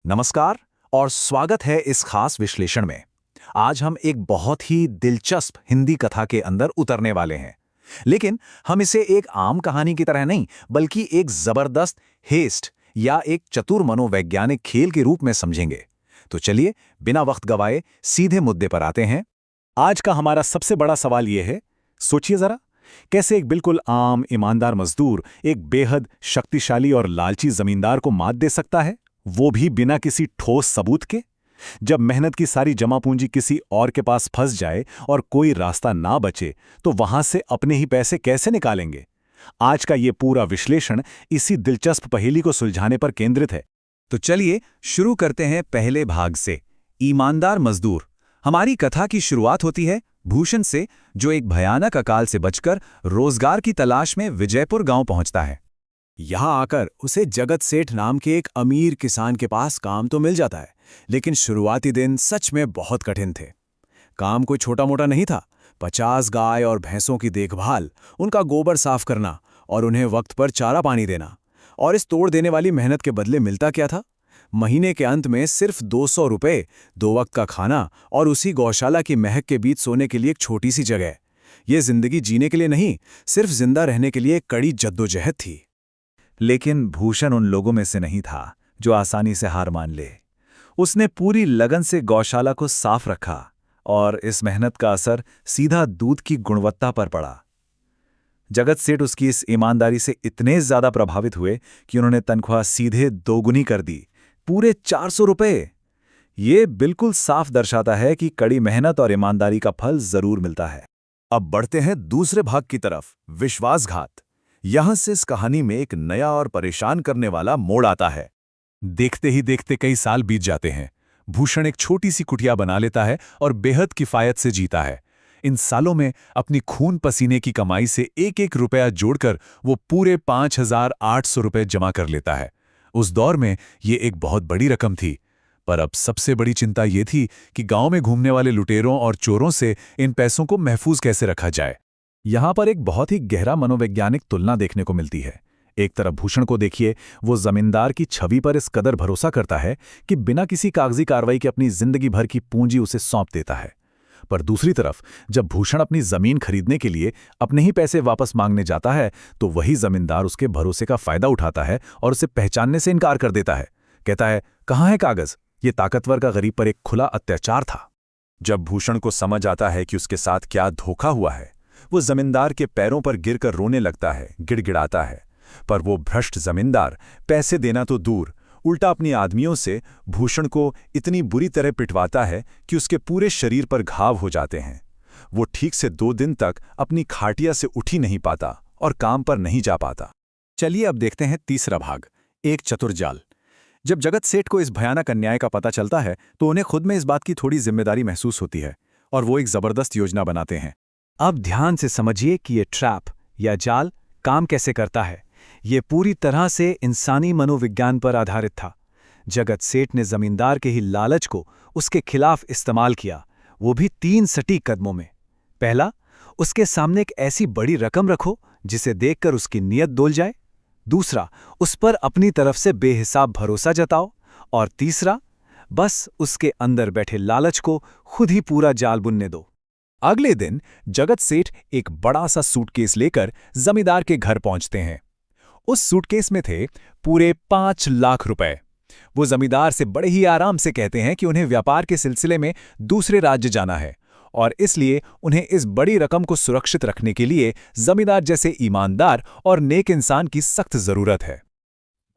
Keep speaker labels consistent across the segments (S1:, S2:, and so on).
S1: नमस्कार और स्वागत है इस खास विश्लेषण में। आज हम एक बहुत ही दिलचस्प हिंदी कथा के अंदर उतरने वाले हैं, लेकिन हम इसे एक आम कहानी की तरह नहीं, बल्कि एक जबरदस्त हेस्ट या एक चतुर मनोवैज्ञानिक खेल के रूप में समझेंगे। तो चलिए, बिना वक्त गवाए सीधे मुद्दे पर आते हैं।
S2: आज का हमारा सबसे बड़ा सवाल यह है, सोचिए जरा, कैसे एक बिल्कुल आम ईमानदार मजदूर एक बेहद शक्तिशाली और लालची जमींदार को मात दे सकता है, वो भी बिना किसी ठोस सबूत के। जब मेहनत की सारी जमा पूंजी किसी और के पास फंस जाए और कोई रास्ता ना बचे, तो वहां से अपने ही पैसे कैसे निकालेंगे? आज का ये पूरा विश्लेषण इसी दिलचस्प पहेली को सुलझाने पर केंद्रित है।
S1: तो चलिए शुरू करते हैं पहले भाग से, ईमानदार मजदूर। हमारी कथा की शुरुआत होती है भूषण से, जो एक भयानक अकाल से बचकर रोजगार की तलाश में विजयपुर गांव पहुंचता है।
S3: यहां आकर उसे जगत सेठ नाम के एक अमीर किसान के पास काम तो मिल जाता है, लेकिन शुरुआती दिन सच में बहुत कठिन थे। काम कोई छोटा मोटा नहीं था। 50 गाय और भैंसों की देखभाल, उनका गोबर साफ करना और उन्हें वक्त पर चारा पानी देना। और इस तोड़ देने वाली मेहनत के बदले मिलता क्या था? महीने के अंत में सिर्फ 200 रुपए, 2 वक्त का खाना और उसी गौशाला की महक के बीच सोने के लिए एक छोटी सी जगह। ये जिंदगी जीने के लिए नहीं, सिर्फ जिंदा रहने के लिए एक कड़ी जद्दोजहद थी।
S1: लेकिन भूषण उन लोगों में से नहीं था जो आसानी से हार मान ले। उसने पूरी लगन से गौशाला को साफ रखा और इस मेहनत का असर सीधा दूध की गुणवत्ता पर पड़ा। जगत सेठ उसकी इस ईमानदारी से इतने ज्यादा प्रभावित हुए कि उन्होंने तनख्वाह सीधे दोगुनी कर दी, पूरे 400 रुपए। ये बिल्कुल साफ दर्शाता है कि कड़ी मेहनत और ईमानदारी का फल जरूर मिलता है।
S3: अब बढ़ते हैं दूसरे भाग की तरफ, विश्वासघात। यहां से इस कहानी में एक नया और परेशान करने वाला मोड़ आता है।
S2: देखते ही देखते कई साल बीत जाते हैं। भूषण एक छोटी सी कुटिया बना लेता है और बेहद किफायत से जीता है। इन सालों में अपनी खून पसीने की कमाई से एक एक रुपया जोड़कर वो पूरे 5,800 रुपये जमा कर लेता है। उस दौर में ये एक बहुत बड़ी रकम थी। पर अब सबसे बड़ी चिंता ये थी कि गांव में घूमने वाले लुटेरों और चोरों से इन पैसों को महफूज कैसे रखा जाए।
S1: यहां पर एक बहुत ही गहरा मनोवैज्ञानिक तुलना देखने को मिलती है। एक तरफ भूषण को देखिए, वो जमींदार की छवि पर इस कदर भरोसा करता है कि बिना किसी कागजी कार्रवाई के अपनी जिंदगी भर की पूंजी उसे सौंप देता है। पर दूसरी तरफ जब भूषण अपनी जमीन खरीदने के लिए अपने ही पैसे वापस मांगने जाता है, तो वही जमींदार उसके भरोसे का फायदा उठाता है और उसे पहचानने से इनकार कर देता है। कहता है, कहाँ है कागज? ये ताकतवर का गरीब पर एक खुला अत्याचार था।
S2: जब भूषण को समझ आता है कि उसके साथ क्या धोखा हुआ है, वो जमींदार के पैरों पर गिरकर रोने लगता है, गिड़गिड़ाता है। पर वो भ्रष्ट जमींदार पैसे देना तो दूर, उल्टा अपनी आदमियों से भूषण को इतनी बुरी तरह पिटवाता है कि उसके पूरे शरीर पर घाव हो जाते हैं। वो ठीक से 2 दिन तक अपनी खाटिया से उठ ही नहीं पाता और काम पर नहीं जा पाता।
S3: चलिए अब देखते हैं तीसरा भाग, एक चतुर जाल। जब जगत सेठ को इस भयानक अन्याय का पता चलता है, तो उन्हें खुद में इस बात की थोड़ी जिम्मेदारी महसूस होती है और वो एक जबरदस्त योजना बनाते हैं। अब ध्यान से समझिए कि ये ट्रैप या जाल काम कैसे करता है। ये पूरी तरह से इंसानी मनोविज्ञान पर आधारित था। जगत सेठ ने जमींदार के ही लालच को उसके खिलाफ इस्तेमाल किया, वो भी 3 सटीक कदमों में। पहला, उसके सामने एक ऐसी बड़ी रकम रखो जिसे देखकर उसकी नीयत डोल जाए। दूसरा, उस पर अपनी तरफ से बेहिसाब भरोसा जताओ। और तीसरा, बस उसके अंदर बैठे लालच को खुद ही पूरा जाल बुनने दो।
S2: अगले दिन जगत सेठ एक बड़ा सा सूटकेस लेकर जमींदार के घर पहुंचते हैं। उस सूटकेस में थे पूरे 5 लाख रुपए। वो जमींदार से बड़े ही आराम से कहते हैं कि उन्हें व्यापार के सिलसिले में दूसरे राज्य जाना है और इसलिए उन्हें इस बड़ी रकम को सुरक्षित रखने के लिए जमींदार जैसे ईमानदार और नेक इंसान की सख्त जरूरत है।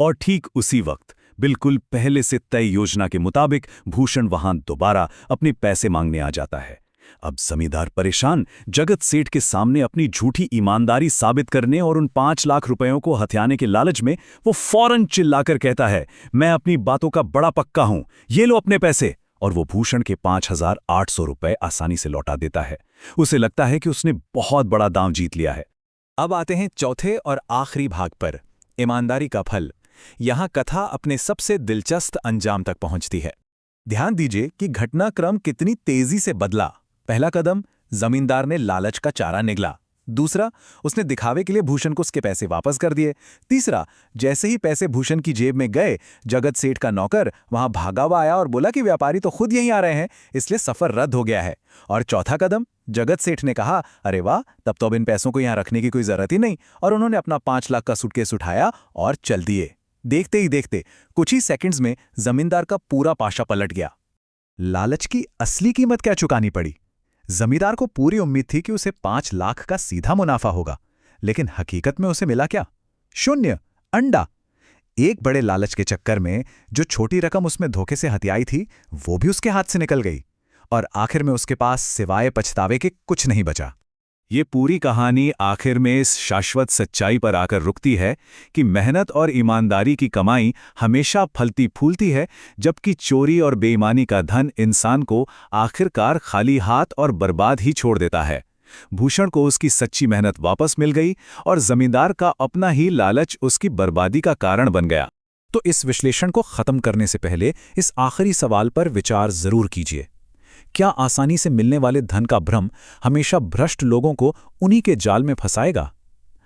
S1: और ठीक उसी वक्त, बिल्कुल पहले से तय योजना के मुताबिक, भूषण वहां दोबारा अपने पैसे मांगने आ जाता है। अब जमींदार परेशान जगत सेठ के सामने अपनी झूठी ईमानदारी साबित करने और उन 5 लाख रुपयों को हथियाने के लालच में वो फौरन चिल्लाकर कहता है, मैं अपनी बातों का बड़ा पक्का हूं, ये लो अपने पैसे। और वो भूषण के 5,800 रुपए आसानी से लौटा देता है। उसे लगता है कि उसने बहुत बड़ा दांव जीत लिया है।
S3: अब आते हैं चौथे और आखिरी भाग पर, ईमानदारी का फल। यहां कथा अपने सबसे दिलचस्प अंजाम तक पहुंचती है। ध्यान दीजिए कि घटनाक्रम कितनी तेजी से बदला। पहला कदम, जमींदार ने लालच का चारा निगला।
S2: दूसरा, उसने दिखावे के लिए भूषण को उसके पैसे वापस कर दिए। तीसरा, जैसे ही पैसे भूषण की जेब में गए, जगत सेठ का नौकर वहां भागा हुआ आया और बोला कि व्यापारी तो खुद यहीं आ रहे हैं, इसलिए सफर रद्द हो गया है। और चौथा कदम, जगत सेठ ने कहा, अरे वाह, तब तो अब इन पैसों को यहां रखने की कोई जरूरत ही नहीं, और उन्होंने अपना 5 लाख का सूटकेस उठाया और चल दिए। देखते ही देखते कुछ ही सेकंड्स में जमींदार का पूरा पाशा पलट गया। लालच की असली कीमत क्या चुकानी पड़ी? जमींदार को पूरी उम्मीद थी कि उसे 5 लाख का सीधा मुनाफा होगा, लेकिन हकीकत में उसे मिला क्या? शून्य, अंडा। एक बड़े लालच के चक्कर में जो छोटी रकम उसमें धोखे से हथियाई थी, वो भी उसके हाथ से निकल गई, और आखिर में उसके पास सिवाय पछतावे के कुछ नहीं बचा।
S1: ये पूरी कहानी आखिर में इस शाश्वत सच्चाई पर आकर रुकती है कि मेहनत और ईमानदारी की कमाई हमेशा फलती फूलती है, जबकि चोरी और बेईमानी का धन इंसान को आखिरकार खाली हाथ और बर्बाद ही छोड़ देता है। भूषण को उसकी सच्ची मेहनत वापस मिल गई और जमींदार का अपना ही लालच उसकी बर्बादी का कारण बन गया।
S2: तो इस विश्लेषण को खत्म करने से पहले इस आखिरी सवाल पर विचार जरूर कीजिए। क्या आसानी से मिलने वाले धन का भ्रम हमेशा भ्रष्ट लोगों को उन्हीं के जाल में फंसाएगा?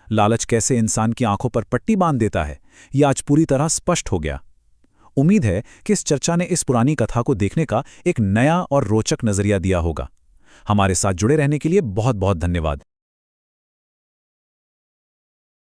S2: लालच कैसे इंसान की आंखों पर पट्टी बांध देता है, यह आज पूरी तरह स्पष्ट हो गया। उम्मीद है कि इस चर्चा ने इस पुरानी कथा को देखने का एक नया और रोचक नजरिया दिया होगा। हमारे साथ जुड़े रहने के लिए बहुत बहुत धन्यवाद।